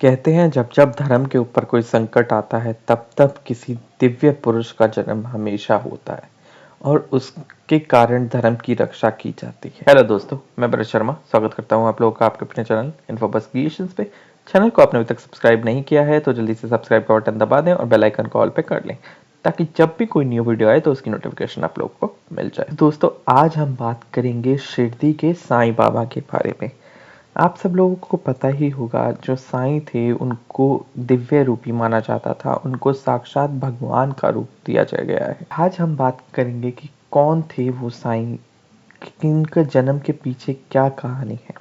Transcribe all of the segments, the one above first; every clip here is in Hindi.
कहते हैं जब जब धर्म के ऊपर कोई संकट आता है तब तब किसी दिव्य पुरुष का जन्म हमेशा होता है और उसके कारण धर्म की रक्षा की जाती है। हेलो दोस्तों, मैं भरत शर्मा स्वागत करता हूं आप लोगों का आपके अपने चैनल इन्फोबस क्रिएशंस पे। चैनल को आपने अभी तक सब्सक्राइब नहीं किया है तो जल्दी से सब्सक्राइब का बटन दबा दें और बेल आइकन को ऑल पे कर लें ताकि जब भी कोई न्यू वीडियो आए तो उसकी नोटिफिकेशन आप लोगों को मिल जाए। दोस्तों, आज हम बात करेंगे शिरडी के साईं बाबा के बारे में। आप सब लोगों को पता ही होगा, जो साईं थे उनको दिव्य रूपी माना जाता था, उनको साक्षात भगवान का रूप दिया जा गया है। आज हम बात करेंगे कि कौन थे वो साईं, इनका जन्म के पीछे क्या कहानी है।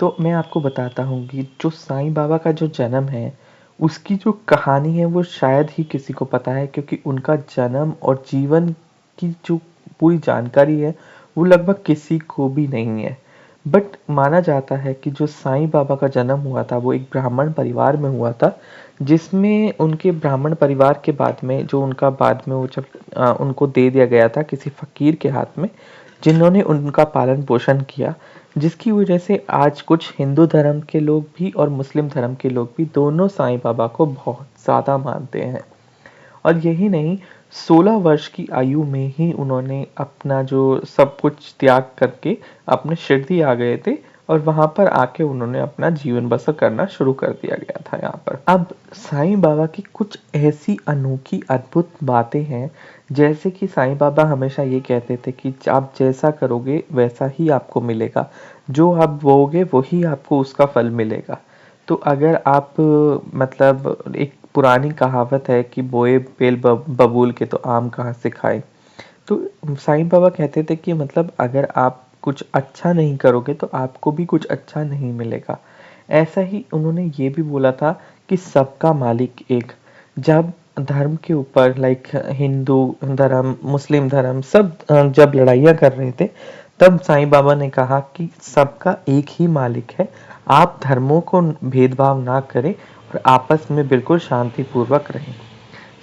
तो मैं आपको बताता हूँ कि जो साईं बाबा का जो जन्म है उसकी जो कहानी है वो शायद ही किसी को पता है, क्योंकि उनका जन्म और जीवन की जो पूरी जानकारी है वो लगभग किसी को भी नहीं है। बट माना जाता है कि जो साईं बाबा का जन्म हुआ था वो एक ब्राह्मण परिवार में हुआ था, जिसमें उनके ब्राह्मण परिवार के बाद में जो उनका बाद में वो जब उनको दे दिया गया था किसी फकीर के हाथ में, जिन्होंने उनका पालन पोषण किया, जिसकी वजह से आज कुछ हिंदू धर्म के लोग भी और मुस्लिम धर्म के लोग भी दोनों साईं बाबा को बहुत ज़्यादा मानते हैं। और यही नहीं, 16 वर्ष की आयु में ही उन्होंने अपना जो सब कुछ त्याग करके अपने शिरडी आ गए थे और वहां पर आके उन्होंने अपना जीवन बसर करना शुरू कर दिया गया था यहाँ पर। अब साईं बाबा की कुछ ऐसी अनोखी अद्भुत बातें हैं, जैसे कि साईं बाबा हमेशा ये कहते थे कि आप जैसा करोगे वैसा ही आपको मिलेगा, जो आप बोओगे वही आपको उसका फल मिलेगा। तो अगर आप मतलब एक पुरानी कहावत है कि बोए बेल बबूल के तो आम कहाँ से खाए। तो साईं बाबा कहते थे कि मतलब अगर आप कुछ अच्छा नहीं करोगे तो आपको भी कुछ अच्छा नहीं मिलेगा। ऐसा ही उन्होंने ये भी बोला था कि सबका मालिक एक। जब धर्म के ऊपर लाइक हिंदू धर्म मुस्लिम धर्म सब जब लड़ाइयाँ कर रहे थे, तब साईं बाबा ने कहा कि सबका एक ही मालिक है, आप धर्मों को भेदभाव ना करें और आपस में बिल्कुल शांति पूर्वक रहें।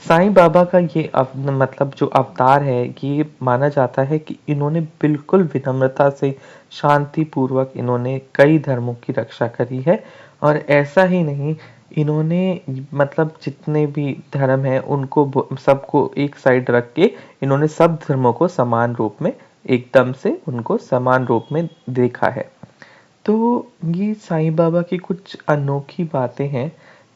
साईं बाबा का ये मतलब जो अवतार है, ये माना जाता है कि इन्होंने बिल्कुल विनम्रता से शांति पूर्वक इन्होंने कई धर्मों की रक्षा करी है। और ऐसा ही नहीं, इन्होंने मतलब जितने भी धर्म हैं उनको सबको एक साइड रख के इन्होंने सब धर्मों को समान रूप में एकदम से उनको समान रूप में देखा है। तो ये साईं बाबा की कुछ अनोखी बातें हैं।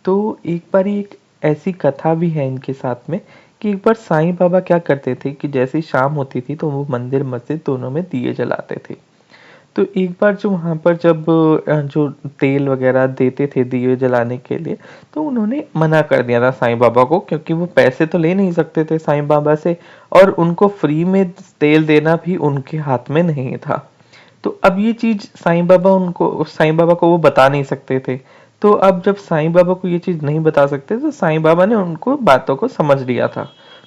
तो एक बार एक ऐसी कथा भी है इनके साथ में कि एक बार साईं बाबा क्या करते थे कि जैसे ही शाम होती थी तो वो मंदिर मस्जिद दोनों में दिए जलाते थे। तो एक बार जो वहाँ पर जब जो तेल वगैरह देते थे दिए जलाने के लिए, तो उन्होंने मना कर दिया था साईं बाबा को, क्योंकि वो पैसे तो ले नहीं सकते थे साईं बाबा से और उनको फ्री में तेल देना भी उनके हाथ में नहीं था। तो अब ये चीज साईं बाबा को वो बता नहीं सकते थे। तो अब जब साईं बाबा को ये चीज नहीं बता सकते तो साईं बाबा ने उनको बातों को समझ लिया था।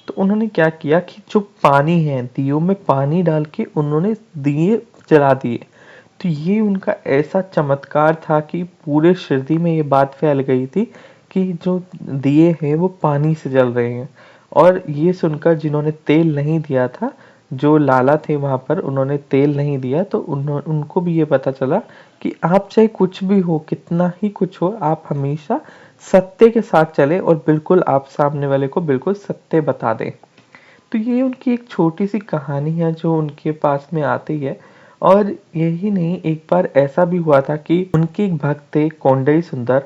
तो उन्होंने क्या किया कि जो पानी है, दियों में पानी डाल के उन्होंने दिए जला दिए। तो ये उनका ऐसा चमत्कार था कि पूरे शिरडी में ये बात फैल गई थी कि जो दिए हैं वो पानी से जल रहे हैं। और ये सुनकर जिन्होंने तेल नहीं दिया था, जो लाला थे वहां पर, उन्होंने तेल नहीं दिया, तो उनको भी ये पता चला कि आप चाहे कुछ भी हो, कितना ही कुछ हो, आप हमेशा सत्य के साथ चले और बिल्कुल आप सामने वाले को बिल्कुल सत्य बता दें। तो ये उनकी एक छोटी सी कहानी है जो उनके पास में आती है। और यही नहीं, एक बार ऐसा भी हुआ था कि उनके एक भक्त थे कोंडई सुंदर।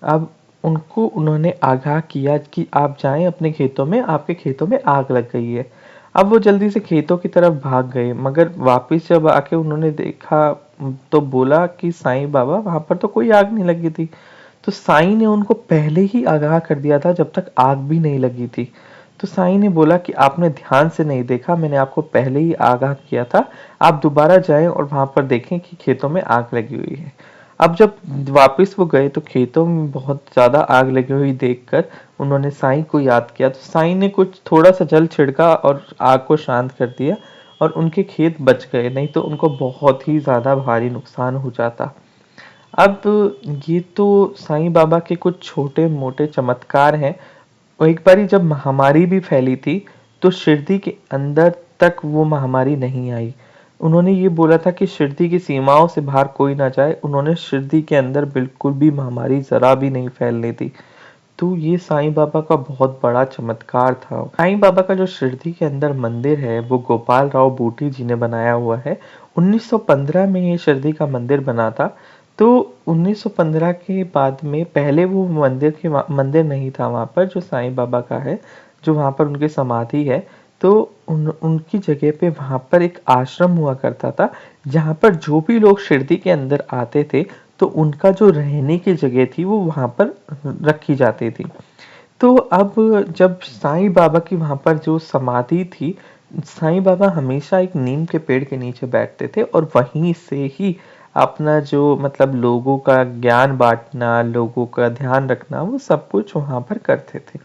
अब उनको उन्होंने आगाह किया कि आप जाएं अपने खेतों में, आपके खेतों में आग लग गई है। अब वो जल्दी से खेतों की तरफ भाग गए, मगर वापस जब आके उन्होंने देखा तो बोला कि साईं बाबा वहां पर तो कोई आग नहीं लगी थी। तो साईं ने उनको पहले ही आगाह कर दिया था जब तक आग भी नहीं लगी थी। तो साईं ने बोला कि आपने ध्यान से नहीं देखा, मैंने आपको पहले ही आगाह किया था, आप दोबारा जाएं और वहां पर देखें कि खेतों में आग लगी हुई है। अब जब वापस वो गए तो खेतों में बहुत ज्यादा आग लगी हुई देखकर उन्होंने साईं को याद किया। तो साईं ने कुछ थोड़ा सा जल छिड़का और आग को शांत कर दिया और उनके खेत बच गए, नहीं तो उनको बहुत ही ज्यादा भारी नुकसान हो जाता। अब ये तो साईं बाबा के कुछ छोटे मोटे चमत्कार हैं। और एक बारी जब महामारी भी फैली थी तो शिरडी के अंदर तक वो महामारी नहीं आई। उन्होंने ये बोला था कि शिरडी की सीमाओं से बाहर कोई ना जाए। उन्होंने शिरडी के अंदर बिल्कुल भी महामारी ज़रा भी नहीं फैलने दी। तो ये साईं बाबा का बहुत बड़ा चमत्कार था। साईं बाबा का जो शिरडी के अंदर मंदिर है वो गोपाल राव बूटी जी ने बनाया हुआ है। 1915 में ये शिरडी का मंदिर बना था। तो 1915 के बाद में पहले वो मंदिर नहीं था वहाँ पर जो साईं बाबा का है, जो वहाँ पर उनकी समाधि है। तो उनकी जगह पे वहाँ पर एक आश्रम हुआ करता था, जहाँ पर जो भी लोग शिरडी के अंदर आते थे तो उनका जो रहने की जगह थी वो वहाँ पर रखी जाती थी। तो अब जब साईं बाबा की वहाँ पर जो समाधि थी, साईं बाबा हमेशा एक नीम के पेड़ के नीचे बैठते थे और वहीं से ही अपना जो मतलब लोगों का ज्ञान बांटना, लोगों का ध्यान रखना, वो सब कुछ वहाँ पर करते थे।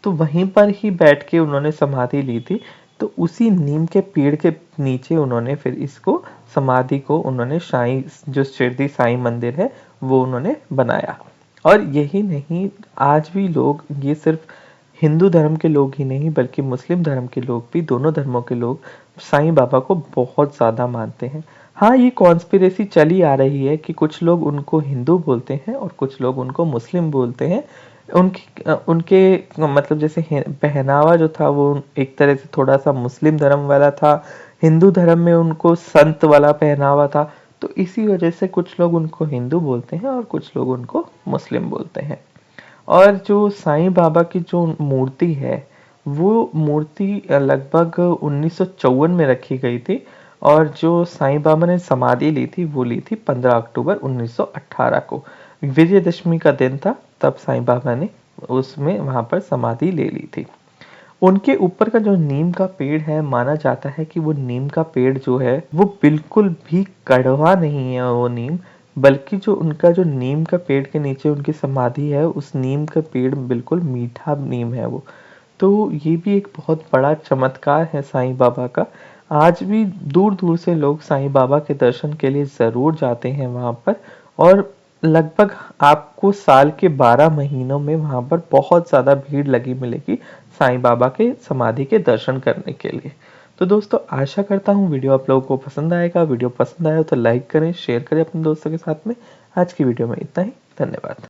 तो वहीं पर ही बैठ के उन्होंने समाधि ली थी। तो उसी नीम के पेड़ के नीचे उन्होंने फिर इसको समाधि को उन्होंने साईं जो शिरडी साईं मंदिर है वो उन्होंने बनाया। और यही नहीं, आज भी लोग, ये सिर्फ हिंदू धर्म के लोग ही नहीं बल्कि मुस्लिम धर्म के लोग भी, दोनों धर्मों के लोग साईं बाबा को बहुत ज़्यादा मानते हैं। हाँ, ये कॉन्स्पिरेसी चली आ रही है कि कुछ लोग उनको हिंदू बोलते हैं और कुछ लोग उनको मुस्लिम बोलते हैं। उनके मतलब जैसे पहनावा जो था वो एक तरह से थोड़ा सा मुस्लिम धर्म वाला था, हिंदू धर्म में उनको संत वाला पहनावा था। तो इसी वजह से कुछ लोग उनको हिंदू बोलते हैं और कुछ लोग उनको मुस्लिम बोलते हैं। और जो साईं बाबा की जो मूर्ति है वो मूर्ति लगभग 1954 में रखी गई थी। और जो साईं बाबा ने समाधि ली थी वो ली थी 15 अक्टूबर 1918 को। विजयदशमी का दिन था, तब साईं बाबा ने उसमें वहां पर समाधि ले ली थी। उनके ऊपर का जो नीम का पेड़ है, माना जाता है कि वो नीम का पेड़ जो है वो बिल्कुल भी कड़वा नहीं है वो नीम, बल्कि जो उनका जो नीम का पेड़ के नीचे उनकी समाधि है उस नीम का पेड़ बिल्कुल मीठा नीम है वो। तो ये भी एक बहुत बड़ा चमत्कार है साईं बाबा का। आज भी दूर दूर से लोग साईं बाबा के दर्शन के लिए जरूर जाते हैं वहां पर। और लगभग आपको साल के 12 महीनों में वहां पर बहुत ज्यादा भीड़ लगी मिलेगी साईं बाबा के समाधि के दर्शन करने के लिए। तो दोस्तों, आशा करता हूँ वीडियो आप लोगों को पसंद आएगा। वीडियो पसंद आया तो लाइक करें, शेयर करें अपने दोस्तों के साथ में। आज की वीडियो में इतना ही। धन्यवाद।